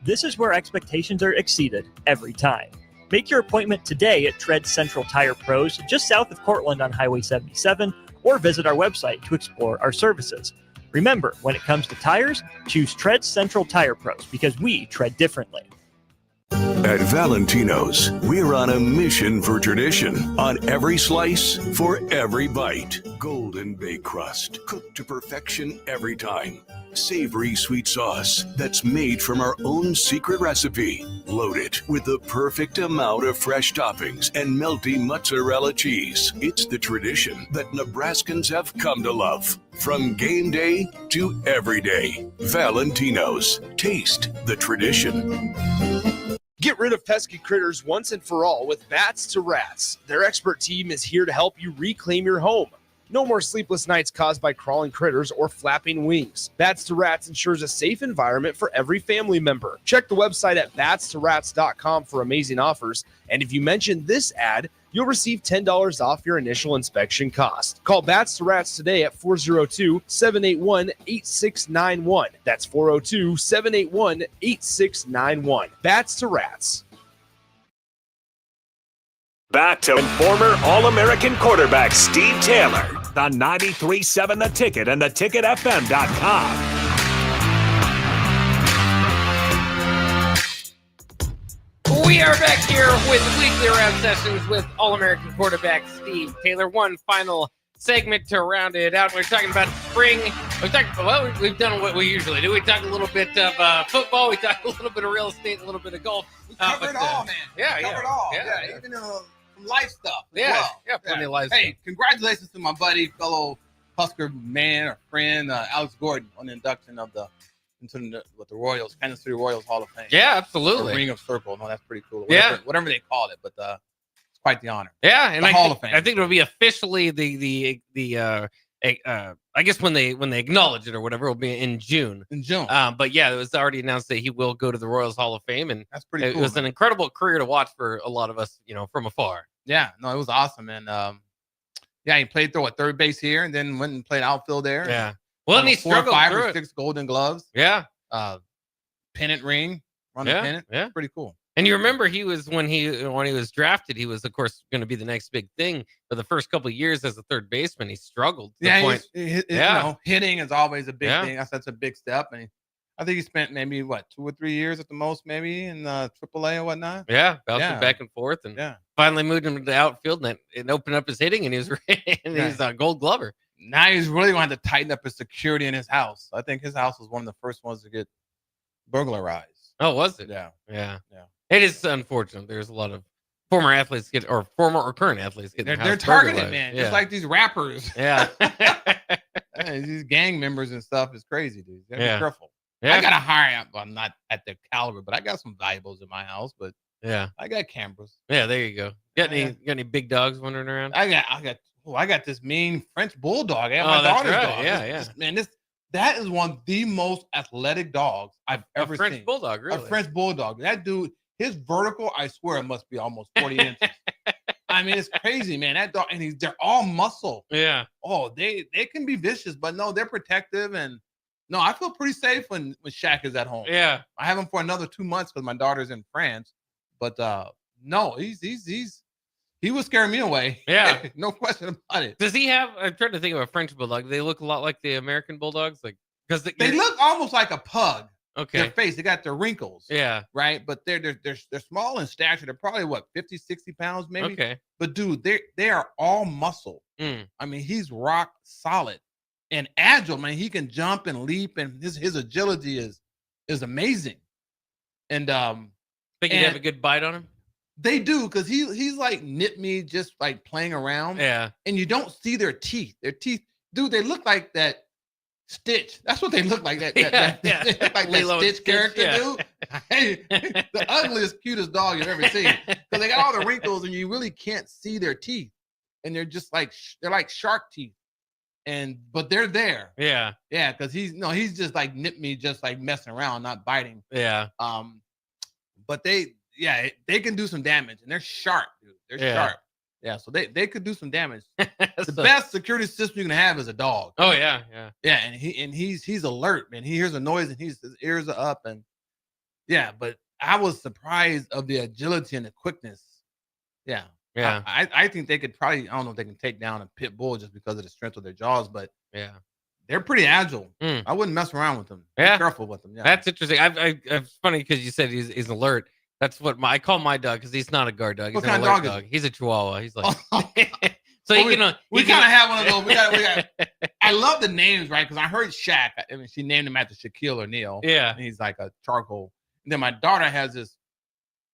This is where expectations are exceeded every time. Make your appointment today at Tread Central Tire Pros, just south of Cortland on Highway 77, or visit our website to explore our services. Remember, when it comes to tires, choose Tread Central Tire Pros because we tread differently. At Valentino's, we're on a mission for tradition. On every slice, for every bite. Golden baked crust, cooked to perfection every time. Savory sweet sauce that's made from our own secret recipe. Loaded with the perfect amount of fresh toppings and melty mozzarella cheese. It's the tradition that Nebraskans have come to love. From game day to every day. Valentino's. Taste the tradition. Get rid of pesky critters once and for all with Bats to Rats. Their expert team is here to help you reclaim your home. No more sleepless nights caused by crawling critters or flapping wings. Bats to Rats ensures a safe environment for every family member. Check the website at batstorats.com for amazing offers. And if you mention this ad, you'll receive $10 off your initial inspection cost. Call Bats to Rats today at 402-781-8691. That's 402-781-8691. Bats to Rats. Back to former All-American quarterback Steve Taylor on 93.7 The Ticket and theticketfm.com. We are back here with weekly round sessions with All-American quarterback Steve Taylor. One final segment to round it out. We're talking about spring. We've done what we usually do. We talk a little bit of football. We talk a little bit of real estate, a little bit of golf. We covered it all, man. Yeah, we covered it all. Yeah. Even some life stuff. As Yeah, well. yeah, plenty of life Hey, stuff. congratulations to my buddy, fellow Husker man or friend, Alex Gordon, on the induction of the Royals, Kansas City Royals Hall of Fame. Yeah, absolutely. The Ring of Circle. No, that's pretty cool. Yeah. Whatever they call it, but it's quite the honor. Yeah, and the Hall of Fame. I think it'll be officially I guess when they acknowledge it or whatever, it'll be in June. In June. But yeah, it was already announced that he will go to the Royals Hall of Fame, and that's pretty cool. It was an incredible career to watch for a lot of us, from afar. Yeah, no, it was awesome, and he played through third base here, and then went and played outfield there. Yeah. Well, and he 4 or struggled 5 through or it. 6 Golden Gloves. Yeah. Pennant ring, run the pennant. Yeah, pretty cool. And you remember he was when he was drafted, he was of course going to be the next big thing. For the first couple of years as a third baseman, he struggled. To the point. Hitting is always a big Yeah. thing. That's a big step, and I think he spent maybe 2 or 3 years at the most, maybe in AAA or whatnot. Yeah, bouncing back and forth, and finally moved him to the outfield, and it opened up his hitting, and he was he was a Gold Glover. now he's really going to have to tighten up his security in his house. I think his house was one of the first ones to get burglarized. Oh, was it? Yeah. Yeah. It is unfortunate. There's a lot of former athletes former or current athletes getting They're targeted, man. Just like these rappers. Yeah. These gang members and stuff is crazy, dude. You gotta be careful. Yeah. I got a higher. Well, I'm not at the caliber, but I got some valuables in my house. But yeah, I got cameras. Yeah, there you go. Got any big dogs wandering around? I got this mean French bulldog. I got my daughter's dog. Yeah. That is one of the most athletic dogs I've ever seen. French bulldog, really? A French bulldog. That dude, his vertical, I swear, it must be almost 40 inches. I mean, it's crazy, man. That dog, and they're all muscle. Yeah. Oh, they can be vicious, but no, they're protective, and no, I feel pretty safe when Shaq is at home. Yeah. I have him for another 2 months because my daughter's in France. But no, he was scaring me away. Yeah. No question about it. Does he have? I'm trying to think of a French bulldog. They look a lot like the American bulldogs, like because they look almost like a pug. Okay. Their face, they got their wrinkles. Yeah. Right. But they're small in stature. They're probably what, 50, 60 pounds, maybe. Okay. But dude, they are all muscle. I mean, he's rock solid and agile, man. He can jump and leap, and his agility is amazing. And think you'd have a good bite on him? They do, because he's like nipped me just like playing around. Yeah. And you don't see their teeth. Their teeth, dude, they look like that Stitch. That's what they look like. They look like Lilo that Stitch character, yeah. dude. Hey, the ugliest, cutest dog you've ever seen. Because they got all the wrinkles and you really can't see their teeth. And they're just like they're like shark teeth. But they're there. Yeah. Yeah, because he's just like nipped me, just like messing around, not biting. Yeah. But they can do some damage, and they're sharp, dude. They're sharp. Yeah, so they could do some damage. The best security system you can have is a dog. Oh yeah. Yeah, and he's alert, man. He hears a noise and his ears are up, and yeah. But I was surprised of the agility and the quickness. Yeah. Yeah. I think they could probably, I don't know if they can take down a pit bull just because of the strength of their jaws, but yeah, they're pretty agile. I wouldn't mess around with them. Yeah. Be careful with them. Yeah. That's interesting. It's funny because you said he's alert. That's what I call my dog, because he's not a guard dog. He's What an kind of alert dog dog. He's a Chihuahua. He's like so we kind of have one of those. We got. I love the names, right? Because I heard Shaq. I mean, she named him after Shaquille O'Neal. Yeah, and he's like a charcoal. And then my daughter has this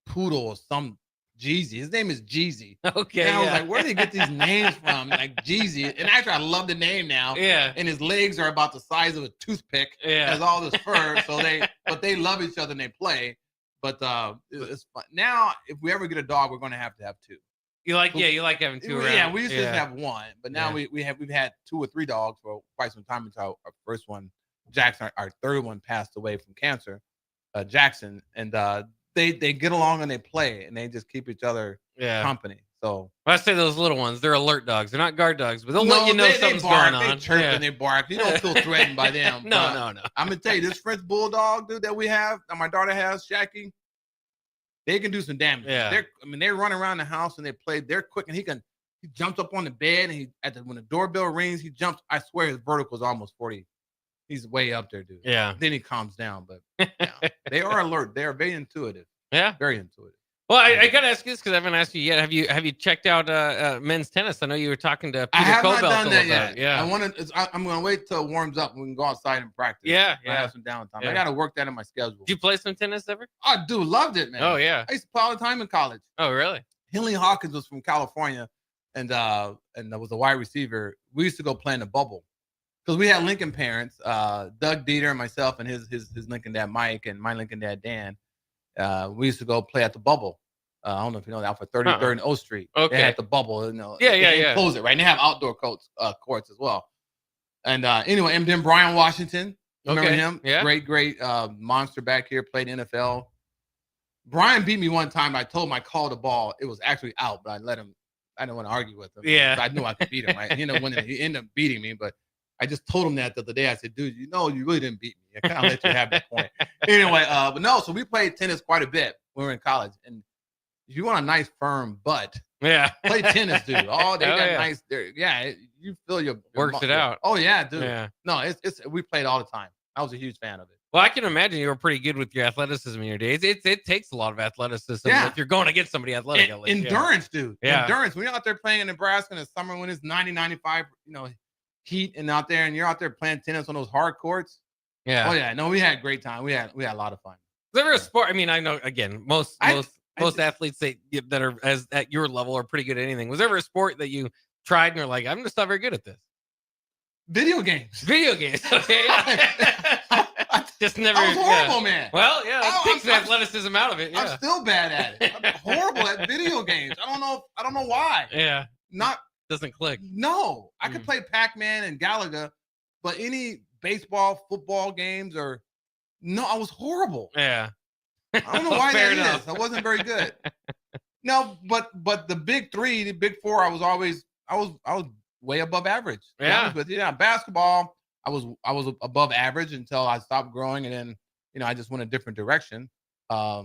poodle or some Jeezy. His name is Jeezy. Okay, and I was like, where do they get these names from? Like Jeezy. And actually, I love the name now. Yeah. And his legs are about the size of a toothpick. Yeah. Has all this fur. But they love each other and they play. But it's fun. Now, if we ever get a dog, we're going to have two. You like having two around. Yeah, we used to have one, but now we've had 2 or 3 dogs for quite some time until our first one, Jackson, our third one, passed away from cancer, Jackson, and they get along and they play and they just keep each other company. So I say those little ones, they're alert dogs. They're not guard dogs, but they'll let you know something's going on. They chirp and they bark. You don't feel threatened by them. No. I'm gonna tell you, this French bulldog, dude, that we have, that my daughter has, Shaqy, they can do some damage. Yeah. They run around the house and they play. They're quick, and he jumps up on the bed, and when the doorbell rings, he jumps. I swear his vertical is almost 40. He's way up there, dude. Yeah. Then he calms down, but yeah, they are alert. They are very intuitive. Yeah. Very intuitive. Well, I gotta ask you this because I haven't asked you yet. Have you checked out men's tennis? I know you were talking to Peter I have Kobelt not done that about yet. it. Yeah. I'm gonna wait till it warms up and we can go outside and practice. Yeah. I have some downtime. Yeah. I gotta work that in my schedule. Did you play some tennis ever? Oh, dude, loved it, man. Oh yeah. I used to play all the time in college. Oh really? Henley Hawkins was from California, and there was a wide receiver. We used to go play in the bubble because we had Lincoln parents, Doug Dieter, and myself, and his Lincoln dad Mike, and my Lincoln dad Dan. We used to go play at the bubble. I don't know if you know that, for 33rd and O Street. Okay. They had the bubble. You know, Yeah. They close it, right? And they have outdoor courts as well. And anyway, and then Brian Washington. Remember him? Yeah. Great monster back here, played NFL. Brian beat me one time. I told him I called the ball. It was actually out, but I let him. I didn't want to argue with him. Yeah. I knew I could beat him. Right? He ended up beating me, but I just told him that the other day. I said, dude, you really didn't beat me. I kind of let you have that point. Anyway, but no, so we played tennis quite a bit when we were in college. And if you want a nice firm butt, play tennis, dude. Oh, they got nice. You feel your works it out. Oh yeah, dude. Yeah. No, it's we played all the time. I was a huge fan of it. Well, I can imagine you were pretty good with your athleticism in your days. It takes a lot of athleticism if you're going to get somebody athletic. At least. Endurance, dude. Yeah. Endurance. When you're out there playing in Nebraska in the summer when it's 90, 95, heat and out there, and you're out there playing tennis on those hard courts. Yeah. Oh yeah. No, we had a great time. We had a lot of fun. Was there a sport? I mean, I know again, most athletes that are at your level are pretty good at anything. Was there ever a sport that you tried and you're like, I'm just not very good at this? Video games. Video games. Okay. Just never. I was horrible, man. Well, yeah, that takes the athleticism out of it. Yeah. I'm still bad at it. I'm horrible at video games. I don't know why. Yeah. Doesn't click. No, I could play Pac-Man and Galaga, but any baseball, football games I was horrible. Yeah. I don't know why Fair that enough. is. I wasn't very good. No, but the big three, the big four, I was way above average. Yeah. But basketball, I was above average until I stopped growing, and then I just went a different direction. I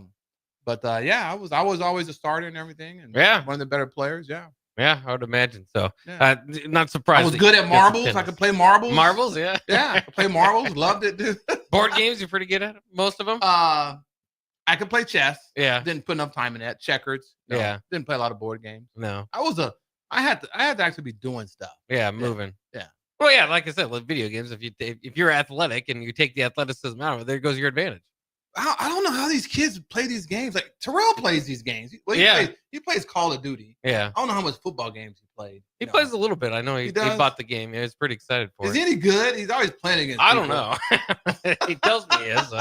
was always a starter and everything, and one of the better players. Yeah. Yeah, I would imagine so. Not surprised. I was good at marbles. I could play marbles. Marbles, yeah. Yeah, I could play marbles. Loved it, dude. Board games, you're pretty good at most of them. I could play chess. Yeah. Didn't put enough time in that. Checkers. No, Yeah. Didn't play a lot of board games. No. I had to actually be doing stuff. Yeah, moving. Yeah. Well, yeah, like I said, with video games, if you're athletic and you take the athleticism out of it, there goes your advantage. I don't know how these kids play these games. Like Terrell plays these games. He plays Call of Duty. Yeah. I don't know how much football games he played. He plays a little bit. I know he bought the game. Yeah, he's pretty excited for Is it. he any good? He's always playing against I people. don't know. He tells me he is.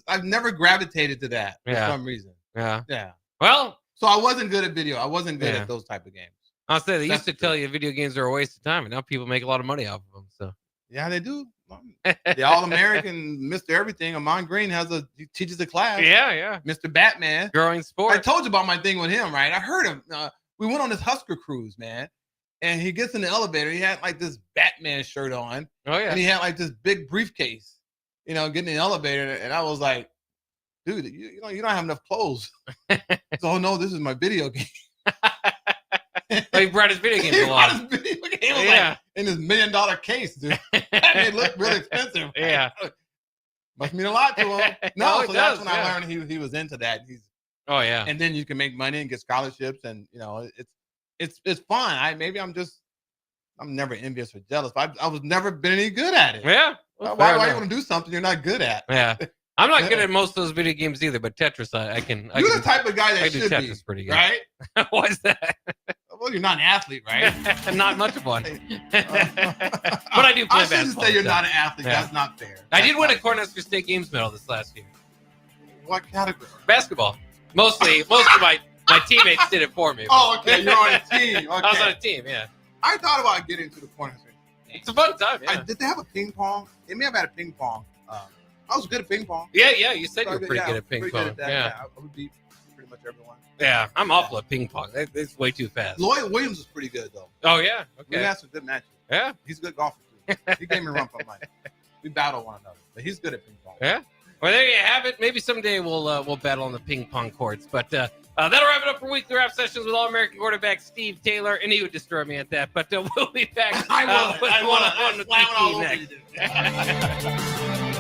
I've never gravitated to that for Yeah. some reason. Yeah. Yeah. Well, so I wasn't good at video. I wasn't good Yeah. at those type of games. I'll say they That's used to tell you video games are a waste of time, and now people make a lot of money off of them. So Yeah, they do. The All-American Mr. Everything, Amon Green he teaches a class. Yeah. Mr. Batman. Growing sport. I told you about my thing with him, right? I heard him. We went on this Husker cruise, man. And he gets in the elevator. He had like this Batman shirt on. Oh, yeah. And he had like this big briefcase, getting in the elevator. And I was like, dude, you don't have enough clothes. So, oh, no, this is my video game. Oh, he brought his video games He along. brought his video game like, in his $1 million case, dude. It looked really expensive. Yeah. Must mean a lot to him. No, it so that's does, when yeah. I learned he was into that. Oh, yeah. And then you can make money and get scholarships, and it's fun. I'm never envious or jealous. But I was never been any good at it. Yeah. Why you want to do something you're not good at? Yeah. I'm not good at most of those video games either, but Tetris, I can. You're the type of guy that I do should Tetris be, pretty good. right? Why is that? Well, you're not an athlete, right? Not much of one. But I do play I shouldn't basketball. say you're so. not an athlete. Yeah. That's not fair. I did win a Cornhusker State Games medal this last year. What category? Basketball. Most of my teammates did it for me. Oh, okay. You're on a team. Okay. I was on a team, yeah. I thought about getting to the corner. It's a fun time, yeah. Did they have a ping pong? They may have had a ping pong. I was good at ping pong. Yeah, you said you were pretty good at ping pong. Yeah, I would beat pretty much everyone. Yeah, I'm awful at ping pong. It's way too fast. Lloyd Williams is pretty good, though. Oh, yeah? Okay. We had some good matches. Yeah? He's a good golfer, too. He gave me a run for money. We battle one another, but he's good at ping pong. Yeah? Well, there you have it. Maybe someday we'll battle on the ping pong courts. But that'll wrap it up for weekly wrap sessions with All-American quarterback Steve Taylor, and he would destroy me at that. But we'll be back. I will. With I one on the slam it all next. over you.